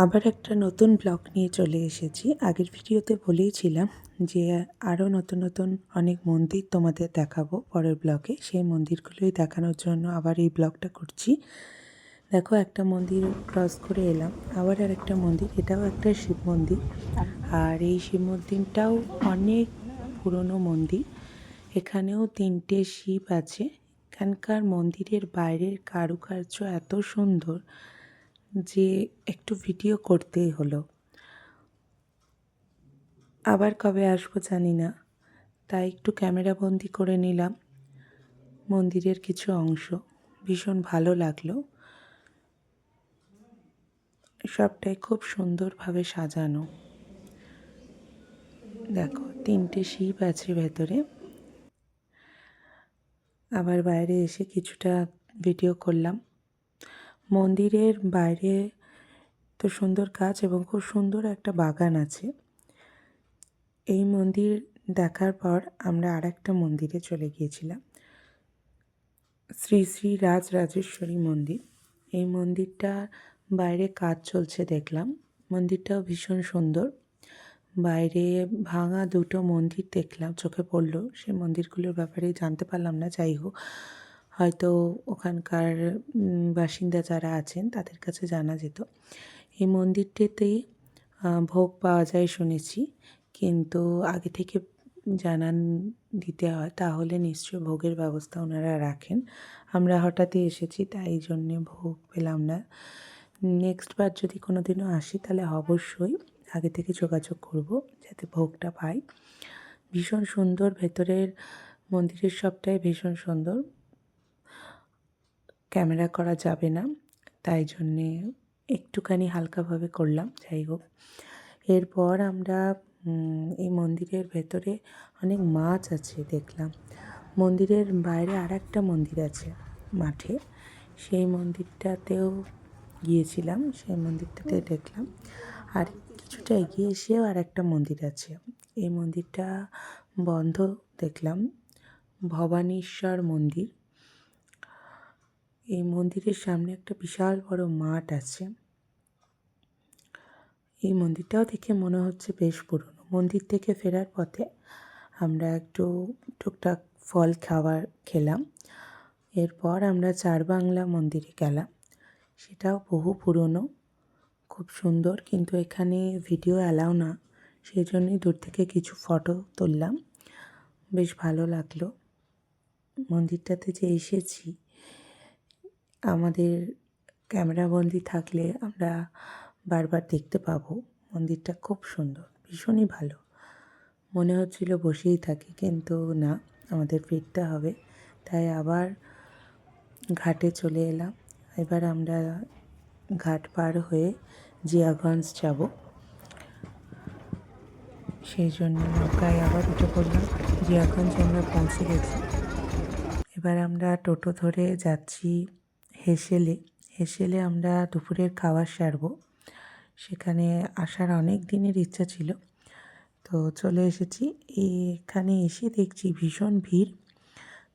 আবার একটা নতুন ব্লগ নিয়ে চলে এসেছি। আগের ভিডিওতে বলেইছিলাম যে আরও নতুন নতুন অনেক মন্দির তোমাদের দেখাবো পরের ব্লগে। সেই মন্দিরগুলোই দেখানোর জন্য আবার এই ব্লগটা করছি। দেখো, একটা মন্দির ক্রস করে এলাম, আবার আর একটা মন্দির, এটাও একটা শিব মন্দির। আর এই শিব মন্দিরটাও অনেক পুরনো মন্দির। এখানেও 3টে শিব আছে। এখানকার মন্দিরের বাইরের কারুকার্য এত সুন্দর যে একটু ভিডিও করতেই হলো। আবার কবে আসবো জানি না, তাই একটু ক্যামেরা বন্দি করে নিলাম মন্দিরের কিছু অংশ। ভীষণ ভালো লাগলো, সবটাই খুব সুন্দরভাবে সাজানো। দেখো, 3টে শিব আছে ভেতরে। আবার বাইরে এসে কিছুটা ভিডিও করলাম। মন্দিরের বাইরে তো সুন্দর গাছ এবং খুব সুন্দর একটা বাগান আছে। এই মন্দির দেখার পর আমরা আর একটা মন্দিরে চলে গিয়েছিলাম, শ্রী শ্রী রাজরাজেশ্বরী মন্দির। এই মন্দিরটা বাইরে কাজ চলছে দেখলাম। মন্দিরটাও ভীষণ সুন্দর। বাইরে ভাঙা 2টো মন্দির দেখলাম, চোখে পড়লো। সেই মন্দিরগুলোর ব্যাপারে জানতে পারলাম না, যাই হোক, হয়তো ওখানকার বাসিন্দা যারা আছেন তাদের কাছে জানা যেত। এই মন্দিরটিতেই ভোগ পাওয়া যায় শুনেছি, কিন্তু আগে থেকে জানান দিতে হয়, তাহলে নিশ্চয়ই ভোগের ব্যবস্থা ওনারা রাখেন। আমরা হঠাৎই এসেছি, তাই জন্যে ভোগ পেলাম না। নেক্সট বার যদি কোনো দিনও আসি তাহলে অবশ্যই আগে থেকে যোগাযোগ করব যাতে ভোগটা পাই। ভীষণ সুন্দর, ভেতরের মন্দিরের সবটাই ভীষণ সুন্দর। ক্যামেরা করা যাবে না, তাই জন্যে একটুখানি হালকাভাবে করলাম। যাই হোক, এরপর আমরা এই মন্দিরের ভেতরে অনেক মাছ আছে দেখলাম। মন্দিরের বাইরে আর একটা মন্দির আছে মাঠে, সেই মন্দিরটাতেও গিয়েছিলাম, সেই মন্দিরটাতে দেখলাম। আর কিছুটা এগিয়ে এসেও আর একটা মন্দির আছে। এই মন্দিরটা বন্ধ দেখলাম, ভবানীশ্বর মন্দির। এই মন্দিরের সামনে একটা বিশাল বড় মাঠ আছে। এই মন্দিরটাও দেখে মনে হচ্ছে বেশ পুরনো। মন্দির থেকে ফেরার পথে আমরা একটু টুকটাক ফল খেলাম। এরপর আমরা চারবাংলা মন্দিরে গেলাম। সেটাও বহু পুরনো, খুব সুন্দর, কিন্তু এখানে ভিডিও অ্যালাউ না, সেই জন্যই দূর থেকে কিছু ফটো তুললাম। বেশ ভালো লাগলো। মন্দিরটাতে যে এসেছি, আমাদের ক্যামেরাবন্দি থাকলে আমরা বারবার দেখতে পাবো। মন্দিরটা খুব সুন্দর, ভীষণই ভালো। মনে হচ্ছিল বসেই থাকি, কিন্তু না, আমাদের ফিরতে হবে। তাই আবার ঘাটে চলে এলাম। এবার আমরা ঘাট পার হয়ে জিয়াগঞ্জ যাব, সেই জন্য নৌকায় আবার উঠে পড়লাম। জিয়াগঞ্জ আমরা পৌঁছে গেছি। এবার আমরা টোটো ধরে যাচ্ছি হেসেলে। হেসেলে আমরা দুপুরের খাবার সারবো। সেখানে আসার অনেক দিনের ইচ্ছা ছিল, তো চলে এসেছি। এখানে এসে দেখছি ভীষণ ভিড়,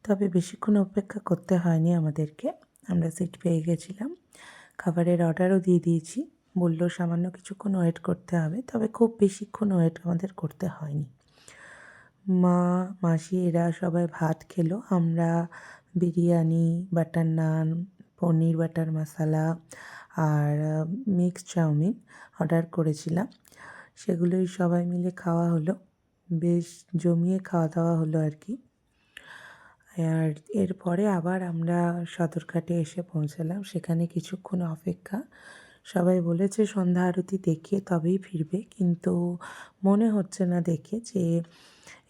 তবে বেশিক্ষণ অপেক্ষা করতে হয়নি আমাদেরকে। আমরা সিট পেয়ে গেছিলাম। খাবারের অর্ডারও দিয়ে দিয়েছি। বললো সামান্য কিছুক্ষণ ওয়েট করতে হবে, তবে খুব বেশিক্ষণ ওয়েট আমাদের করতে হয়নি। মা, মাসি এরা সবাই ভাত খেলো। আমরা বিরিয়ানি, বাটার নান, পনির বাটার মশলা আর মিক্স চাউমিন অর্ডার করেছিলাম। সেগুলোই সবাই মিলে খাওয়া হলো। বেশ জমিয়ে খাওয়া দাওয়া হলো আর কি। আর এরপরে আবার আমরা সদরঘাটে এসে পৌঁছালাম। সেখানে কিছুক্ষণ অপেক্ষা। সবাই বলেছে সন্ধ্যা আরতি দেখে তবেই ফিরবে, কিন্তু মনে হচ্ছে না দেখে যে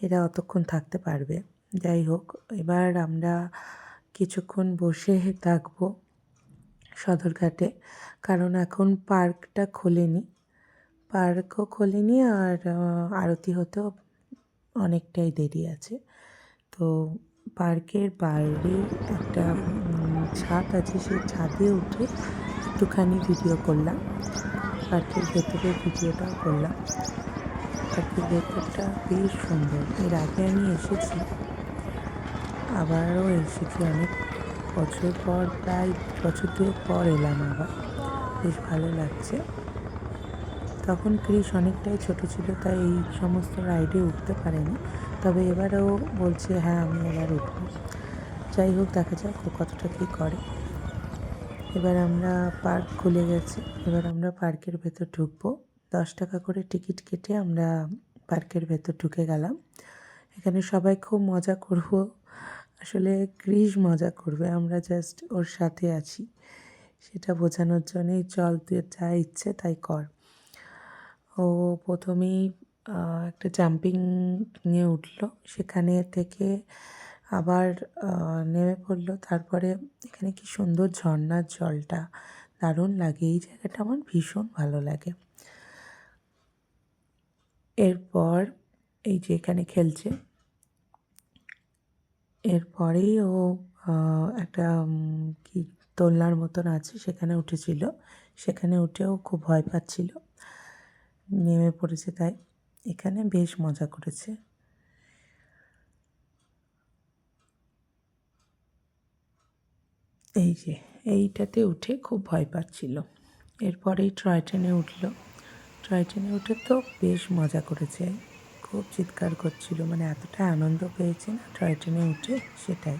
এরা অতক্ষণ থাকতে পারবে। যাই হোক, এবার আমরা কিছুক্ষণ বসে থাকবো সদরঘাটে, কারণ এখন পার্কটা খোলেনি। পার্কও খোলেনি, আর আরতি হতেও অনেকটাই দেরি আছে। তো পার্কের বাইরে একটা ছাদ আছে, সেই ছাদে উঠে একটুখানি ভিডিও করলাম। পার্কের ভেতরের ভিডিওটাও করলাম। পার্কের ভেতরটা বেশ সুন্দর। এর আগে আমি এসেছি, আবারও এসেছি অনেক বছর পর, প্রায় বছর 2 পর এলাম আবার। বেশ ভালো লাগছে। তখন ক্রিশ অনেকটাই ছোট ছিল, তাই এই সমস্ত রাইডে উঠতে পারেনি। তবে এবারেও বলছে হ্যাঁ আমি এবার উঠব। যাই হোক, দেখা যাক ও কতটা কী করে। এবার আমরা পার্ক খুলে গেছে, এবার আমরা পার্কের ভেতর ঢুকবো। 10 টাকা করে টিকিট কেটে আমরা পার্কের ভেতর ঢুকে গেলাম। এখানে সবাই খুব মজা করব, আসলে ক্রিশ মজা করবে, আমরা জাস্ট ওর সাথে আছি সেটা বোঝানোর জন্যই চল তুই যা ইচ্ছে তাই কর। ও প্রথমেই একটা জাম্পিং নিয়ে উঠলো, সেখানে থেকে আবার নেমে পড়লো। তারপরে এখানে কি সুন্দর ঝর্নার জলটা, দারুণ লাগে, এই জায়গাটা আমার ভীষণ ভালো লাগে। এরপর এই যে এখানে খেলছে, এরপরেই ও একটা কি দোলনার মতন আছে সেখানে উঠেছিল, সেখানে উঠেও খুব ভয় পাচ্ছিল, নেমে পড়েছে, তাই এখানে বেশ মজা করেছে। এই যে এইটাতে উঠে খুব ভয় পাচ্ছিল। এরপরেই টয় ট্রেনে উঠলো, টয় ট্রেনে উঠে তো বেশ মজা করেছে, খুব চিৎকার করছিল, মানে এতটা আনন্দ পেয়েছে না টয় ট্রেনে উঠে, সেটাই।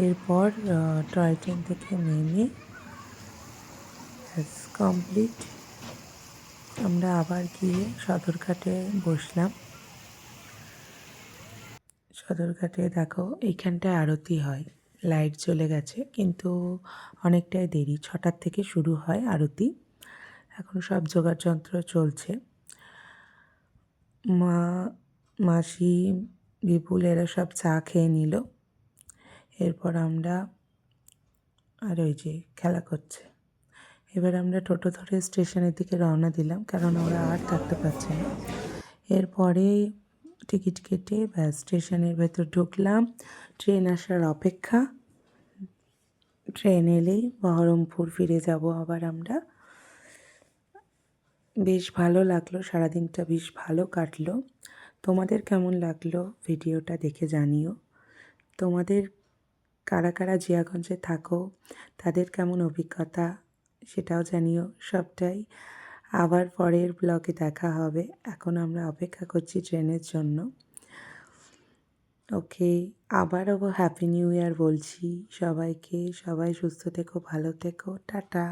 এরপর টয় ট্রেন থেকে নেমে কমপ্লিট আমরা আবার গিয়ে সদরঘাটে বসলাম। সদরঘাটে দেখো এইখানটায় আরতি হয়, লাইট জ্বলে গেছে কিন্তু অনেকটাই দেরি, 6টার থেকে শুরু হয় আরতি। এখন সব জোগাড় যন্ত্র চলছে। মা, মাসি, বিপুল এরা সব চা খেয়ে নিল। এরপর আমরা, আর ওই যে খেলা করছে, এবার আমরা টোটো ধরে স্টেশনের দিকে রওনা দিলাম, কারণ ওরা আর থাকতে পারছে না। এরপরে টিকিট কেটে ব্যাস স্টেশনের ভেতর ঢুকলাম, ট্রেন আসার অপেক্ষা। ট্রেন এলেই বহরমপুর ফিরে যাব আবার আমরা। বেশ ভালো লাগলো, সারাদিনটা বেশ ভালো কাটলো। তোমাদের কেমন লাগলো ভিডিওটা দেখে জানিও। তোমাদের কারা কারা জিয়াগঞ্জে থাকো, তাদের কেমন অভিজ্ঞতা সেটাও জানিও। সবটাই আবার পরের ব্লগে দেখা হবে। এখন আমরা অপেক্ষা করছি ট্রেনের জন্য। ওকে, আবারও হ্যাপি নিউ ইয়ার বলছি সবাইকে। সবাই সুস্থ থেকো, ভালো থেকো, টাটা।